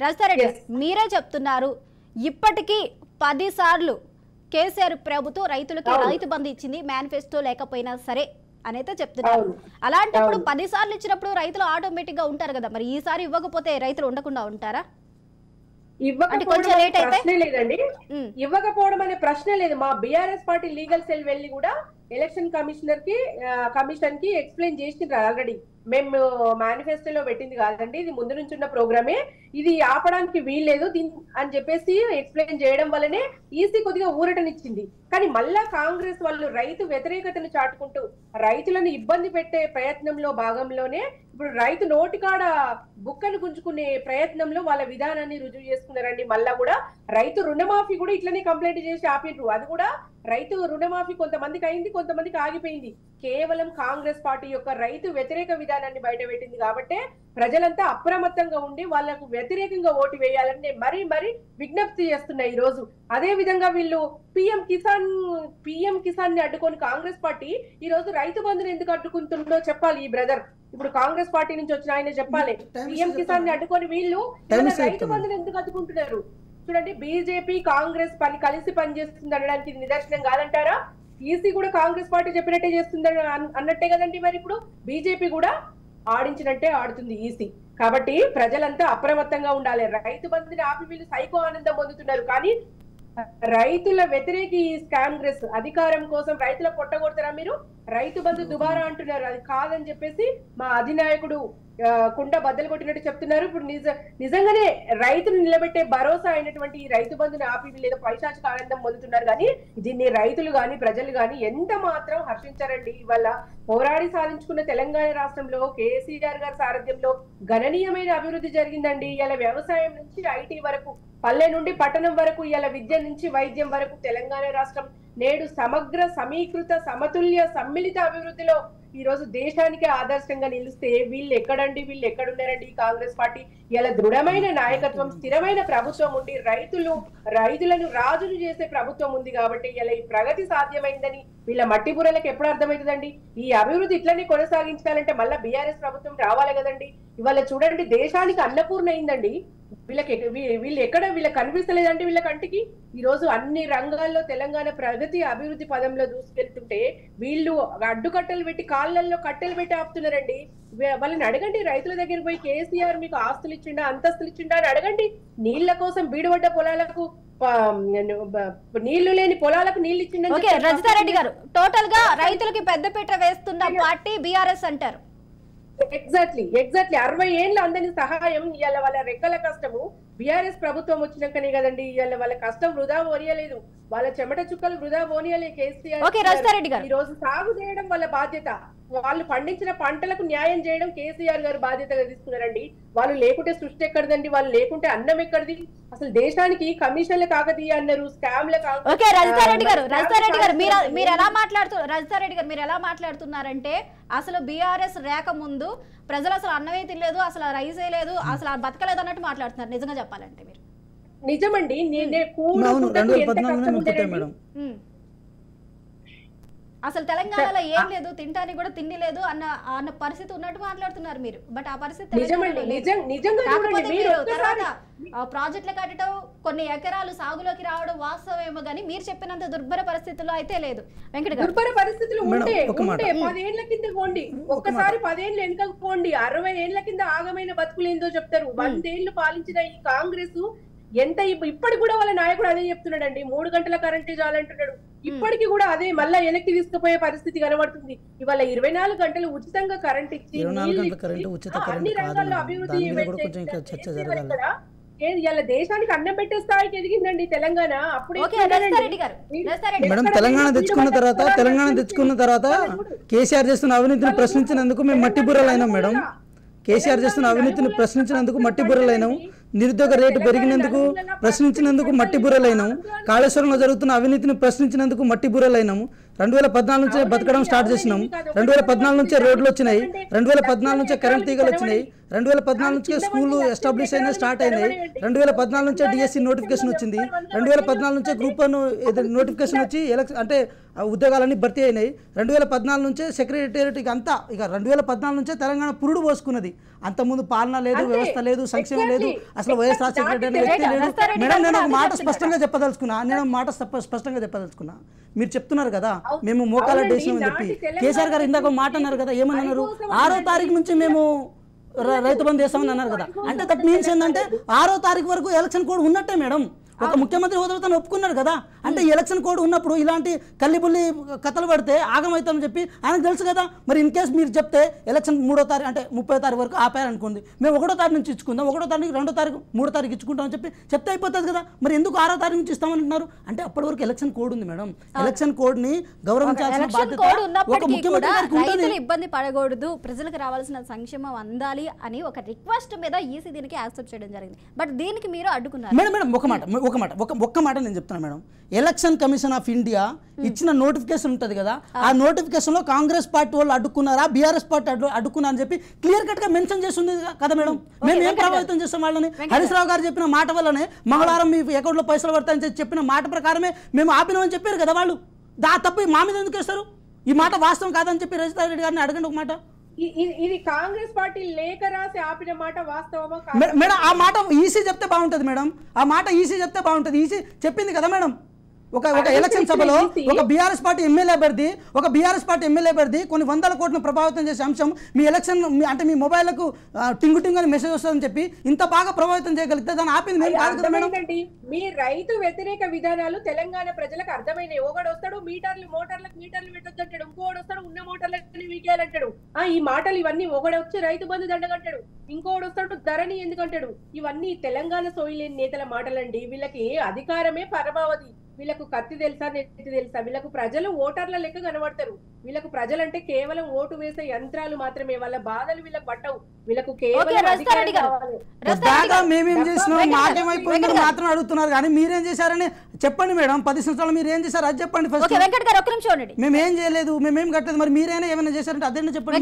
రజితారెడ్డి మీరే చెప్తున్నారు ఇప్పటికీ 10 సార్లు కేసీఆర్ ప్రభుత్వం రైతులకి రైతు బంధు ఇచ్చింది మేనిఫెస్టో లేకపోయినా సరే అనైతే చెప్తున్నారు. అలాంటప్పుడు 10 సార్లు ఇచ్చినప్పుడు రైతులు ఆటోమేటిక్ గా ఉంటారు కదా, మరి ఈసారి ఇవ్వకపోతే రైతులు ఉండకుండా ఉంటారా? ఇవ్వకపోవడం అనే ప్రశ్నే లేదు. మా బీఆర్ఎస్ పార్టీ లీగల్ సెల్ వెళ్ళి కూడా ఎలక్షన్ కమిషన్ కి ఎక్స్ప్లెయిన్ చేసిండ్రు ఆల్రెడీ. మేము మేనిఫెస్టోలో పెట్టింది కాదండి, ఇది ముందు నుంచి ఉన్న ప్రోగ్రామే, ఇది ఆపడానికి వీల్లేదు అని చెప్పేసి ఎక్స్ప్లెయిన్ చేయడం వల్లనే ఈసీ కొద్దిగా ఊరటనిచ్చింది. కానీ మళ్ళా కాంగ్రెస్ వాళ్ళు రైతు వ్యతిరేకతను చాటుకుంటూ రైతులను ఇబ్బంది పెట్టే ప్రయత్నంలో భాగంలోనే ఇప్పుడు రైతు నోటికాడ బుక్కను గుంజుకునే ప్రయత్నంలో వాళ్ళ విధానాన్ని రుజువు చేసుకున్నారండి. మళ్ళా కూడా రైతు రుణమాఫీ కూడా ఇట్లనే కంప్లైంట్ చేసి ఆపిర్రు. అది కూడా రైతు రుణమాఫీ కొంతమందికి అయింది, కొంతమందికి ఆగిపోయింది. కేవలం కాంగ్రెస్ పార్టీ యొక్క రైతు వ్యతిరేక విధానాన్ని బయటపెట్టింది కాబట్టి ప్రజలంతా అప్రమత్తంగా ఉండి వాళ్లకు వ్యతిరేకంగా ఓటు వేయాలని మరీ విజ్ఞప్తి చేస్తున్నాయి ఈ రోజు. అదే విధంగా వీళ్ళు పిఎం కిసాన్ ని అడ్డుకొని కాంగ్రెస్ పార్టీ ఈ రోజు రైతు బంధుని ఎందుకు అడ్డుకుంటుందో చెప్పాలి ఈ బ్రదర్. ఇప్పుడు కాంగ్రెస్ పార్టీ నుంచి వచ్చిన ఆయన చెప్పాలి, పిఎం కిసాన్ ని అడ్డుకొని వీళ్ళు రైతు బంధుని ఎందుకు అడ్డుకుంటున్నారు? చూడండి, బీజేపీ కాంగ్రెస్ కలిసి పనిచేస్తుంది అనడానికి ఇది నిదర్శనం కాదంటారా? ఈసీ కూడా కాంగ్రెస్ పార్టీ చెప్పినట్టే చేస్తుంది అన్నట్టే కదండి. మరి ఇప్పుడు బీజేపీ కూడా ఆడించినట్టే ఆడుతుంది ఈసీ. కాబట్టి ప్రజలంతా అప్రమత్తంగా ఉండాలి. రైతు బంధుని ఆపి వీళ్ళు సైకో ఆనందం పొందుతున్నారు. కానీ రైతుల వ్యతిరేకి కాంగ్రెస్ అధికారం కోసం రైతుల పొట్టగొడతారా మీరు? రైతు బంధు దుబారా అంటున్నారు, అది కాదని చెప్పేసి మా అధినాయకుడు కుండ బద్దలు కొట్టినట్టు చెప్తున్నారు. ఇప్పుడు నిజంగానే రైతును నిలబెట్టే భరోసా అయినటువంటి ఈ రైతు బంధుని ఆపి వీళ్ళు పైశాచిక ఆనందం పొందుతున్నారు. కానీ దీన్ని రైతులు గాని ప్రజలు గాని ఎంత మాత్రం హర్షించారండి. ఇవాళ పోరాడి సాధించుకున్న తెలంగాణ రాష్ట్రంలో కేసీఆర్ గారి సారథ్యంలో గణనీయమైన అభివృద్ధి జరిగిందండి. ఇలా వ్యవసాయం నుంచి ఐటీ వరకు, పల్లె నుండి పట్టణం వరకు, ఇలా విద్య నుంచి వైద్యం వరకు తెలంగాణ రాష్ట్రం నేడు సమగ్ర సమీకృత సమతుల్య సమ్మిళిత అభివృద్ధిలో ఈ రోజు దేశానికి ఆదర్శంగా నిలిస్తే వీళ్ళు ఎక్కడున్నారండి? కాంగ్రెస్ పార్టీ ఇలా దృఢమైన నాయకత్వం, స్థిరమైన ప్రభుత్వం ఉండి రైతులను రాజులు చేసే ప్రభుత్వం ఉంది కాబట్టి ఇలా ఈ ప్రగతి సాధ్యమైందని వీళ్ళ మట్టి బుర్రలకు ఎప్పుడు అర్థమవుతుందండి? ఈ అభివృద్ధి ఇట్లనే కొనసాగించాలంటే మళ్ళా బీఆర్ఎస్ ప్రభుత్వం రావాలి కదండి. ఇవాళ చూడండి, దేశానికి అన్నపూర్ణ అయిందండి. వీళ్ళకి కనిపిస్తలేదంటే వీళ్ళ కంటికి ఈ రోజు అన్ని రంగాల్లో తెలంగాణ ప్రగతి అభివృద్ధి పదంలో దూసుకెళ్తుంటే వీళ్ళు అడ్డుకట్టలు పెట్టి కాళ్ళల్లో కట్టెలు పెట్టి ఆపుతున్నారండి. వాళ్ళని అడగండి, రైతుల దగ్గర పోయి కేసీఆర్ మీకు ఆస్తులు ఇచ్చిండా, అంతస్తులు ఇచ్చిండా అని అడగండి. నీళ్ల కోసం బీడుబడ్డ పొలాలకు, నీళ్లు లేని పొలాలకు నీళ్లు ఇచ్చిండ. రజితారెడ్డి గారు, టోటల్ గా రైతులకి పెద్దపీట వేస్తున్న పార్టీ బీఆర్ఎస్ అంటారు. ఎగ్జాక్ట్లీ 60 ఏళ్ళ అందరి సహాయం ఇవాళ వాళ్ళ రెక్కల కష్టము బీఆర్ఎస్ ప్రభుత్వం వచ్చినాకనే కదండి. ఇవాళ వాళ్ళ కష్టం వృధా పోనీయలేదు, వాళ్ళ చెమట చుక్కలు వృధా పోనీయలే కేసీఆర్. ఈ రోజు సాగు చేయడం వాళ్ళ బాధ్యత, వాళ్ళు పండించిన పంటలకు న్యాయం చేయడం కేసీఆర్ గారు బాధ్యతగా తీసుకున్నారండి. వాళ్ళు లేకుంటే సృష్టి ఎక్కడదండి, వాళ్ళు లేకుంటే అన్నం ఎక్కడిది? అసలు దేశానికి కమిషన్లు కాకతీయ అన్నారు, స్కామ్ల కాకతీయ. రజితారెడ్డి గారు మీరు ఎలా మాట్లాడుతున్నారంటే అసలు బీఆర్ఎస్ రేక ముందు ప్రజలు అసలు అన్నమే తినలేదు, అసలు రైసే లేదు, అసలు బతకలేదు అన్నట్టు మాట్లాడుతున్నారు. నిజంగా చెప్పాలంటే మీరు నిజమండి. అసలు తెలంగాణలో ఏం లేదు, తింటానికి కూడా తిండి లేదు అన్న పరిస్థితి ఉన్నట్టు మాట్లాడుతున్నారు మీరు. బట్ ఆ పరిస్థితి తర్వాత ప్రాజెక్టులు కట్టడం, కొన్ని ఎకరాలు సాగులోకి రావడం వాస్తవమేమో కానీ మీరు చెప్పినంత దుర్భర పరిస్థితుల్లో అయితే లేదు. వెంకట గారు, దుర్భర పరిస్థితులు ఉంటే 10 ఏళ్ల కింద పోండి, ఒక్కసారి 10 ఏళ్ళు వెనుకకు పోండి, 60 ఏళ్ల కింద ఆగమైన బతుకులు ఏందో చెప్తారు. 100 ఏళ్లు పాలించిన ఈ కాంగ్రెస్ ఎంత ఇప్పటికి కూడా వాళ్ళ నాయకుడు అదే చెప్తున్నాడండి, 3 గంటల కరెంట్ చాలంటున్నాడు. ఇప్పటికి కూడా అదే మళ్ళా వెనక్కి తీసుకుపోయే పరిస్థితి కనబడుతుంది. ఇవాళ 24 గంటలు ఉచితంగా కరెంట్ ఇచ్చి అన్ని రంగాల్లో అభివృద్ధి ఇవాళ దేశానికి అన్నం పెట్టే స్థాయికి ఎదిగిందండి తెలంగాణ. అప్పుడు మేడం తెలంగాణ తెచ్చుకున్న తర్వాత కేసీఆర్ చేస్తున్న అవినీతిని ప్రశ్నించినందుకు మేము మట్టి బుర్రలైనాం మేడం. కేసీఆర్ చేస్తున్న అవినీతిని ప్రశ్నించినందుకు మట్టి బుర్రలైనాం. నిరుద్యోగ రేటు పెరిగినందుకు ప్రశ్నించినందుకు మట్టి బుర్రలైనాము. కాళేశ్వరంలో జరుగుతున్న అవినీతిని ప్రశ్నించినందుకు మట్టి బుర్రలైనాము. 2014 నుంచే బతకడం స్టార్ట్ చేసినాము. 2014 నుంచే రోడ్లు వచ్చినాయి, 2014 నుంచే కరెంట్ తీగలు వచ్చినాయి, 2014 నుంచే స్కూళ్ళు ఎస్టాబ్లిష్ అయినాయి, స్టార్ట్ అయినాయి. 2014 నుంచే డిఎస్సి నోటిఫికేషన్ వచ్చింది. 2014 నుంచే గ్రూప్ 1 నోటిఫికేషన్ వచ్చి అంటే ఉద్యోగాలన్నీ భర్తీ అయినాయి. 2014 నుంచే సెక్రటేరియట్ అంతా ఇక 2014 నుంచే తెలంగాణ పురుడు పోసుకున్నది. అంతకుముందు పాలన లేదు, వ్యవస్థ లేదు, సంక్షేమం లేదు, అసలు వైఎస్ రాజశేఖర రెడ్డి అనే వ్యక్తి లేడు. మేడం నేను ఒక మాట స్పష్టంగా చెప్పదలుచుకున్నా, మీరు చెప్తున్నారు కదా మేము మోకాల డేసినాం అని చెప్పి. కేసీఆర్ గారు ఇందాక మాట అన్నారు కదా, ఏమన్నారు, 6వ తారీఖు నుంచి మేము రైతు బంధు చేస్తామని అన్నారు కదా. అంటే దట్ మీన్స్ ఏంటంటే 6వ తారీఖు వరకు ఎలక్షన్ కోడ్ ఉన్నట్టే మేడం. ఒక ముఖ్యమంత్రి హోదాతో ఒప్పుకున్నారు కదా. అంటే ఎలక్షన్ కోడ్ ఉన్నప్పుడు ఇలాంటి కల్లిబుల్లి కథలు పడితే ఆగమవుతామని చెప్పి ఆయనకు తెలుసు కదా. మరి ఇన్ కేసు మీరు చెప్తే ఎలక్షన్ 3వ తారీఖు అంటే 30వ తారీఖు వరకు ఆపారనుకోండి, మేము 1వ తారీఖు నుంచి ఇచ్చుకుందాం, 1వ తారీఖు 2వ తారీఖు 3వ తారీఖు ఇచ్చుకుంటామని చెప్పి చెప్తే అయిపోతుంది కదా. మరి ఎందుకు 6వ తారీఖు నుంచి ఇస్తామంటున్నారు? అంటే అప్పటి వరకు ఎలక్షన్ కోడ్ ఉంది మేడం. ఎలక్షన్ కోడ్ ని గౌరవించాల్సిన బాధ్యత ఒక ముఖ్యమంత్రి గారికి ఉంటుంది. ఇబ్బంది పడకూడదు, ప్రజలకు రావాల్సిన సంక్షేమం అందాలి అని ఒక రిక్వెస్ట్ మీద ఈసీ దీనికి యాక్సెప్ట్ చేయడం జరిగింది. బట్ దీనికి మీరు అడ్డుకున్నారు. మేడం ఒక్క మాట నేను చెప్తాను madam. Election commission of India ఇచ్చిన నోటిఫికేషన్ ఉంటుంది కదా, ఆ నోటిఫికేషన్ లో కాంగ్రెస్ పార్టీ వాళ్ళు అడ్డుకున్నారా, బీఆర్ఎస్ పార్టీ అడ్డుకున్నారని చెప్పి క్లియర్ కట్ గా మెన్షన్ చేస్తుంది కదా మేడం. మేము ఏం ప్రభావితం చేస్తాం వాళ్ళని? హరీష్ రావు గారు చెప్పిన మాట వల్లనే మంగళవారం మీ అకౌంట్ లో పైసలు పడతాయని చెప్పిన మాట ప్రకారమే మేము ఆపినామని చెప్పారు కదా వాళ్ళు. తప్ప మా మీద ఎందుకు వేస్తారు? ఈ మాట వాస్తవం కాదని చెప్పి రజితా రెడ్డి గారిని అడగండి ఒక మాట. ఇది కాంగ్రెస్ పార్టీ లేఖ రాసి ఆపిన మాట వాస్తవమా? మేడం ఆ మాట ఈసీ చెప్తే బాగుంటది మేడం. ఆ మాట ఈసీ చెప్తే బాగుంటది. ఈసీ చెప్పింది కదా మేడం. ఒక ఎలక్షన్ సభలో ఒక బీఆర్ఎస్ పార్టీ ఎమ్మెల్యే అభ్యర్థి కొన్ని 100 కోట్లను ప్రభావితం చేసే అంశం మీ ఎలక్షన్ అంటే మీ మొబైల్కు టింగు టింగు అని మెసేజ్ వస్తుందని చెప్పి ఇంత బాగా ప్రభావితం చేయగలిగితే దాన్ని ఆపింది మేము కాదు కదా మేడం. మీ రైతు వ్యతిరేక విధానాలు తెలంగాణ ప్రజలకు అర్థమైనాయి. ఒకడు వస్తాడు మోటార్లకు మీటర్లు పెట్టొద్దంటాడు, ఇంకోడు వస్తాడు ఉన్న మోటార్లని వీకేయాలంటాడు. ఈ మాటలు ఇవన్నీ, ఒకడు వచ్చి రైతు బంధు దండగంటాడు, ఇంకోడు వస్తాడు ధరణి ఎందుకంటాడు. ఇవన్నీ తెలంగాణ సోయిలేని నేతల మాటలండి. వీళ్ళకి అధికారమే పరమావధి. వీళ్ళకు కత్తి తెలుసా, నెత్తి తెలుసా? వీళ్ళకు ప్రజలు ఓటర్ల లెక్క కనబడతారు. వీళ్ళకు ప్రజలంటే కేవలం ఓటు వేసే యంత్రాలు మాత్రమే. వాళ్ళ బాధలు వీళ్ళకి పట్టవు. వీళ్ళకు మేమేం చేసినాం, మాకేమైపోయిందని మాత్రం అడుగుతున్నారు కానీ మీరేం చేశారని చెప్పండి మేడం. 10 సంవత్సరాలు మీరు ఏం చేశారు అది చెప్పండి ఫస్ట్. వెంకట్ గారు ఒక్క నిమిషం ఉండండి. మేమేం చేయలేదు, మేమేం కట్టలేదు, మరి మీరైనా ఏమైనా చేశారంటే అదే చెప్పండి.